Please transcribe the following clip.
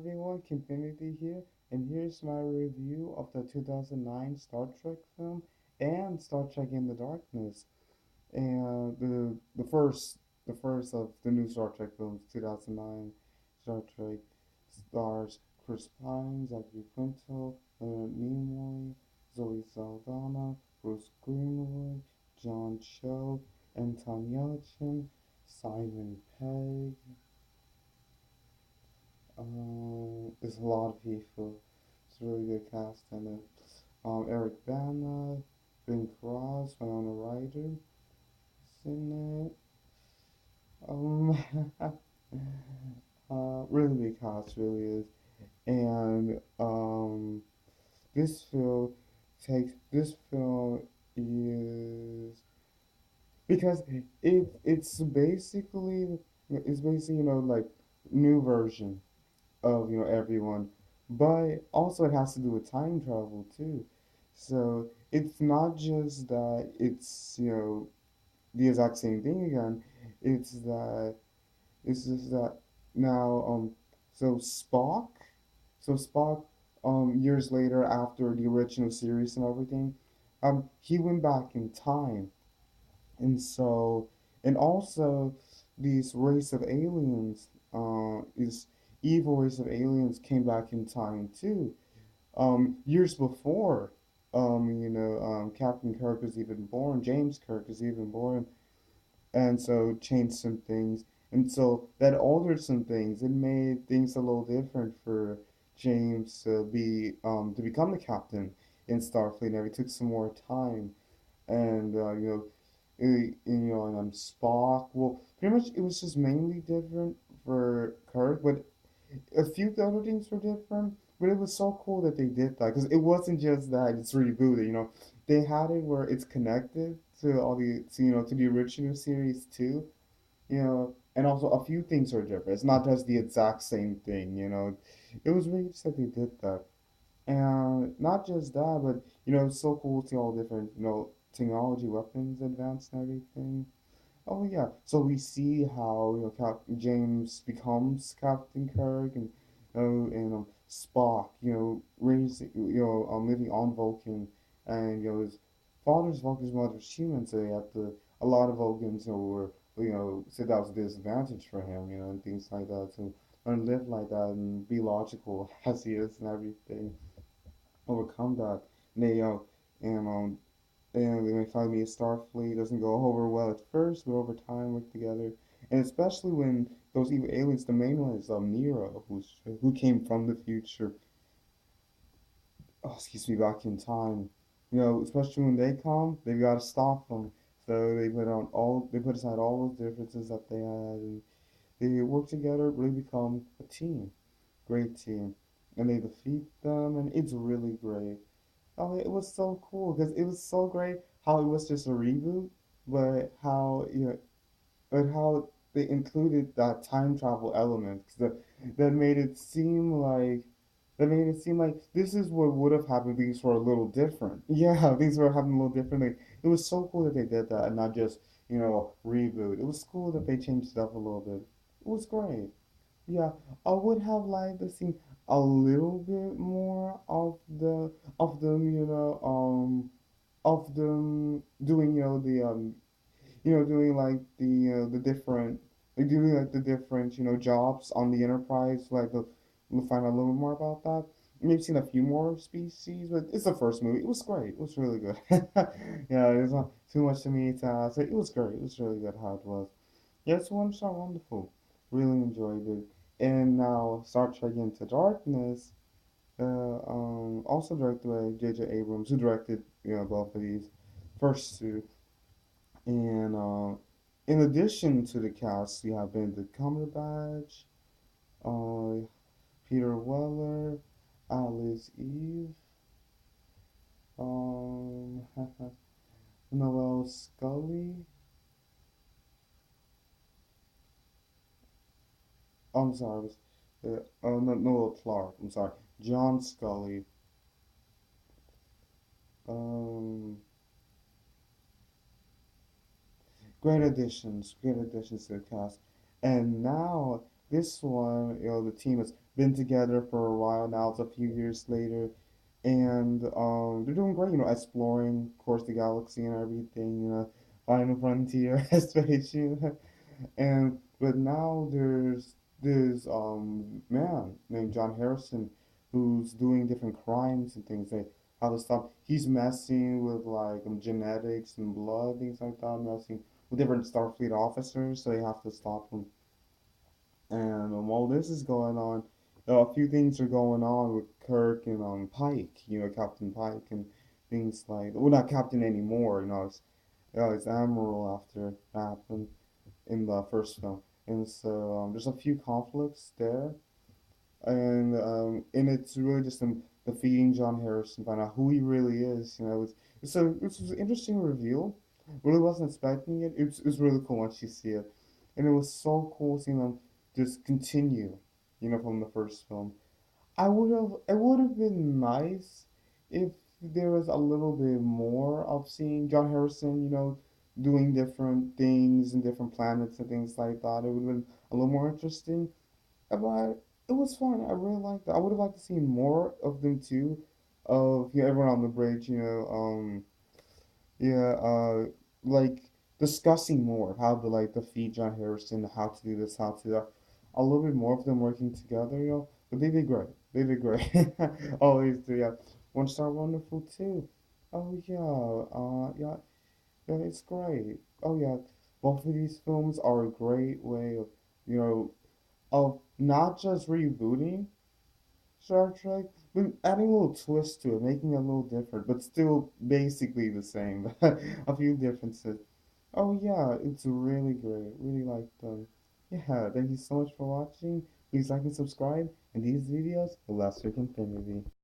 everyone, Kinfinity here, and here's my review of the 2009 Star Trek film and Star Trek in the Darkness. And the first of the new Star Trek films, 2009 Star Trek, stars Chris Pine, Zachary Quinto, Leonard Nimoy, Zoe Saldana, Bruce Greenwood, John Cho, Anton Yelchin, Simon Pegg. There's a lot of people. It's a really good cast in it. Eric Bana, Ben Cross, Winona Ryder is in it. Um, really big cast, really is. And this film this film is because it's basically like new version of everyone, but also it has to do with time travel too. So it's not just that it's the exact same thing again. It's that it's just that now so Spock so Spock years later after the original series and everything, he went back in time. And so, and also, these race of aliens, this evil race of aliens came back in time too. Years before, Captain Kirk was even born, James Kirk was even born, and so changed some things. And so that altered some things. It made things a little different for James to become the captain in Starfleet. And it took some more time, and and Spock. Well, pretty much it was just mainly different for Kirk, but a few of the other things were different. But it was so cool that they did that because it wasn't just that it's rebooted. They had it where it's connected to to the original series too. And also a few things are different. It's not just the exact same thing. It was really just that they did that. And not just that, but it's so cool to see all different, technology, weapons advanced and everything. Oh yeah, so we see how James becomes Captain Kirk, and Spock, living on Vulcan, and his father's Vulcan, his mother's human, so a lot of Vulcans were said that was a disadvantage for him, and things like that. So learn to live like that and be logical as he is and everything, overcome that. And and they finally Starfleet doesn't go over well at first, but over time work together. And especially when those evil aliens, the main one is Nero, who came from the future. Oh, excuse me, back in time. Especially when they come, they've got to stop them. So they put aside all those differences that they had, and they work together, really become a team, great team, and they defeat them, and it's really great. Oh, it was so cool because it was so great how it was just a reboot, but how they included that time travel element 'cause that made it seem like this is what would have happened. Things were a little different. Yeah, things were happening a little differently. It was so cool that they did that and not just reboot. It was cool that they changed it up a little bit. It was great. Yeah, I would have liked to see a little bit more of them, of them doing, doing like the different, like doing like the different, jobs on the Enterprise. We'll find out a little more about that. Maybe seen a few more species, but it's the first movie. It was great. It was really good. Yeah, there's not too much to me to say. It was great. It was really good how it was. Yeah, it's one shot wonderful. Really enjoyed it. And now Star Trek Into Darkness, also directed by J.J. Abrams, who directed both of these first two. And in addition to the cast, we have Benedict Cumberbatch, uh, Peter Weller, Alice Eve, um, Noel Scully. I'm sorry, oh no, Noel Clark. I'm sorry, John Scully. Um, great additions to the cast. And now this one, the team is been together for a while now. It's a few years later, and they're doing great. Exploring, of course, the galaxy and everything. Finding the frontier, especially. And but now there's this man named John Harrison who's doing different crimes and things like how to stop. He's messing with like genetics and blood, things like that, messing with different Starfleet officers, so they have to stop him. And while this is going on, a few things are going on with Kirk and Pike, Captain Pike and things like well not Captain anymore, it's Admiral after that happened in the first film. And so there's a few conflicts there, and it's really just defeating John Harrison, find out who he really is. It's an interesting reveal. Really wasn't expecting it. It's really cool once you see it, and it was so cool seeing them just continue, from the first film. It would have been nice if there was a little bit more of seeing John Harrison, doing different things and different planets and things like that. It would have been a little more interesting. But it was fun. I really liked it. I would have liked to see more of them too, of everyone on the bridge. Yeah, like discussing more how to like defeat John Harrison, how to do this, how to do that. A little bit more of them working together, But they did great. They did great. Always do, yeah. One Star Wonderful too. Oh yeah, yeah, it's great. Oh yeah, both of these films are a great way you know, of not just rebooting Star Trek, but adding a little twist to it, making it a little different, but still basically the same. A few differences. Oh yeah, it's really great. Really like them. Yeah, thank you so much for watching. Please like and subscribe. And these videos will last your infinity.